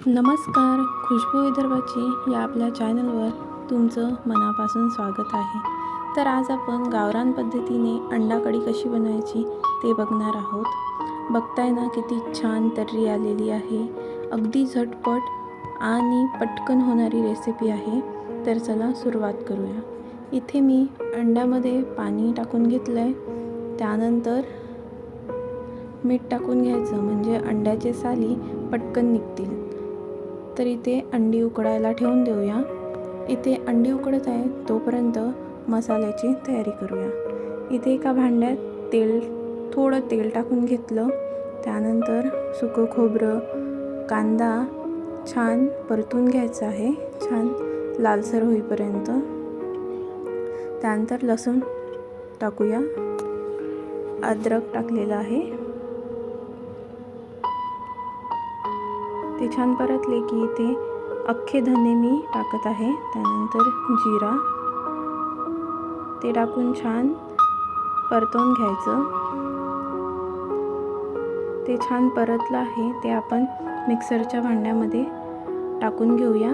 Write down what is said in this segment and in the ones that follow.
नमस्कार. खुशबू विदर्भाची या आपल्या चॅनलवर तुमचं मनापासून स्वागत आहे. तर आज आपण गावरान पद्धतीने अंडा कढी कशी बनवायची ते बघणार आहोत. बघताय ना किती छान तर्री आलेली आहे. अगदी झटपट आणि पटकन होणारी रेसिपी आहे. तर चला सुरुवात करूया. इथे मी अंड्यामध्ये पाणी टाकून घेतलं आहे. त्यानंतर मीठ टाकून घ्यायचं म्हणजे अंड्याचे साली पटकन निघतील. तर इथे अंडी उकडायला ठेवून देऊया. इथे अंडी उकडत आहे तोपर्यंत मसाल्याची तयारी करूया. इथे एका भांड्यात थोडं तेल टाकून घेतलं. त्यानंतर सुकं खोबरं, कांदा छान परतून घ्यायचा आहे, छान लालसर होईपर्यंत. त्यानंतर लसूण टाकूया. अद्रक टाकलेलं आहे. ते छान परतले की इथे अख्खे धने मी टाकत आहे. त्यानंतर जिरा ते टाकून छान परतवून घ्यायचं. ते छान परतलं आहे ते आपण मिक्सरच्या भांड्यामध्ये टाकून घेऊया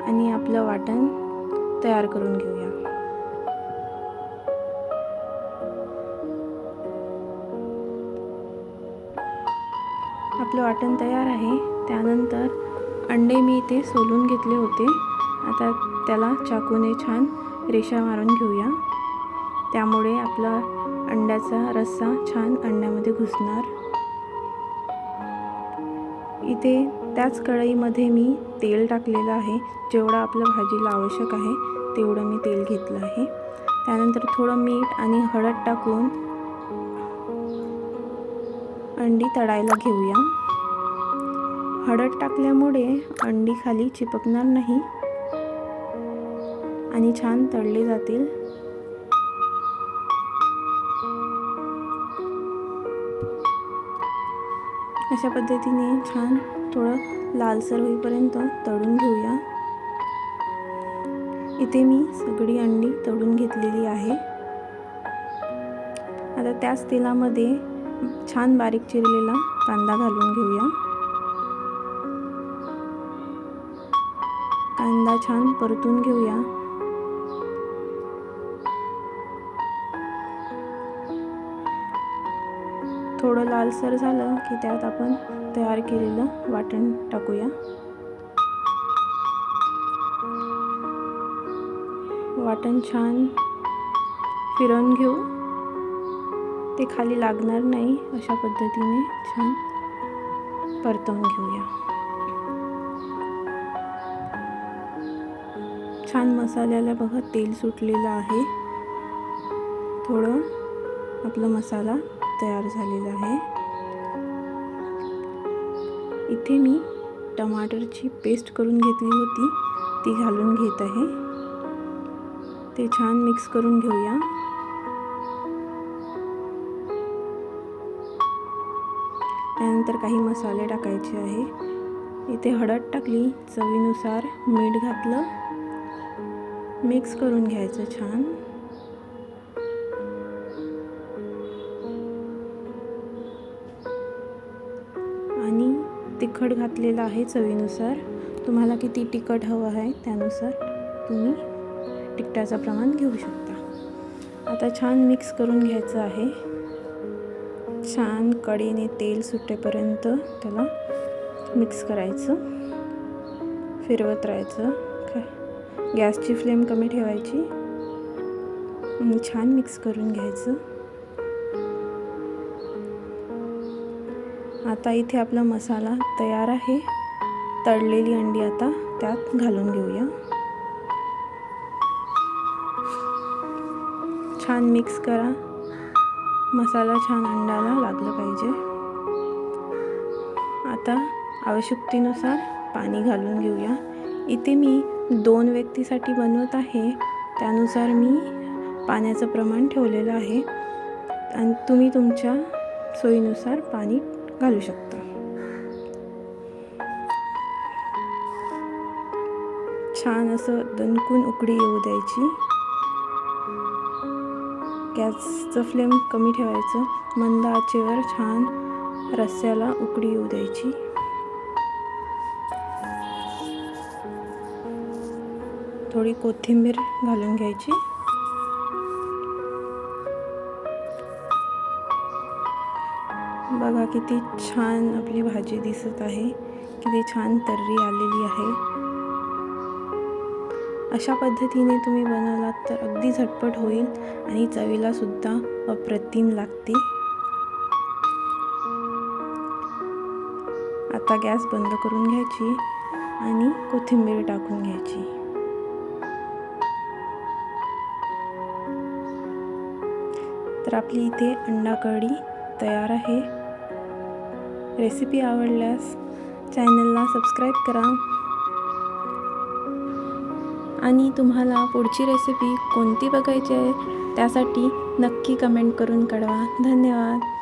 आणि आपलं वाटण तयार करून घेऊया. आपलं वाटण तयार आहे. त्यानंतर अंडे मी इथे सोलून घेतले होते. आता त्याला चाकूने छान रेषा मारून घेऊया. त्यामुळे आपला अंड्याचा रस्सा छान अंड्यामध्ये घुसणार. इथे त्याच कढईमध्ये मी तेल टाकलेलं आहे. जेवढं आपल्या भाजीला आवश्यक आहे तेवढं मी तेल घेतलं आहे. त्यानंतर थोडं मीठ आणि हळद टाकून अंडी तळायला घेऊया. हळद टाकल्यामुळे अंडी खाली चिपकणार नाही आणि छान तळले जातील. अशा पद्धतीने छान थोडं लालसर होईपर्यंत तळून घेऊया. इथे मी सगळी अंडी तळून घेतलेली आहे. आता त्याच तेलामध्ये छान बारीक चिरलेला कांदा घालून घेऊया. कांदा छान परतून घेऊया. थोडं लालसर झालं की त्यात आपण तयार केलेलं वाटण टाकूया. वाटण छान फिरवून घेऊ. ते खाली लागणार नाही अशा पद्धतीने छान परतवून घेऊया. छान मसाल्याला बघा तेल सुटलेलं आहे. थोडं आपला मसाला तयार झालेला आहे. इथे मी टमाटरची पेस्ट करून घेतली होती ती घालून घेत आहे. ते छान मिक्स करून घेऊया. त्यानंतर काही मसाले टाकायचे आहे. इथे हळद टाकली, चवीनुसार मीठ घातलं, मिक्स करून घ्यायचं छान. आणि तिखट घातलेलं आहे चवीनुसार. तुम्हाला किती तिखट हवं आहे त्यानुसार तुम्ही तिखटाचं प्रमाण घेऊ शकता. आता छान मिक्स करून घ्यायचं आहे. छान कढईने तेल सुटेपर्यंत त्याला मिक्स करायचं, फिरवत राहायचं. गॅसची फ्लेम कमी ठेवायची आणि छान मिक्स करून घ्यायचं. आता इथे आपला मसाला तयार आहे. तळलेली अंडी आता त्यात घालून घेऊया. छान मिक्स करा. मसाला छान अंड्याला लागलं पाहिजे. आता आवश्यकतेनुसार पाणी घालून घेऊया. इथे मी 2 व्यक्तीसाठी बनवत आहे त्यानुसार मी पाण्याचं प्रमाण ठेवलेलं आहे आणि तुम्ही तुमच्या सोयीनुसार पाणी घालू शकता. छान असं दणकून उकळी येऊ द्यायची. गॅसचं फ्लेम कमी ठेवायचं. मंद आचेवर छान रस्स्याला उकळी येऊ द्यायची. थोडी कोथिंबीर घालून घ्यायची. बघा किती छान आपली भाजी दिसत आहे, किती छान तर्री आलेली आहे. अशा पद्धतीने तुम्ही बनवलात तर अगदी झटपट होईल आणि चवीला सुद्धा अप्रतिम लागते. आता गॅस बंद करून घ्यायची आणि कोथिंबीर टाकून घ्यायची. तर आपली इथे अंडा कढी तयार आहे. रेसिपी आवडल्यास चॅनलला सबस्क्राईब करा आणि तुम्हाला पुढची रेसिपी कोणती बघायची आहे त्यासाठी नक्की कमेंट करून कळवा. धन्यवाद.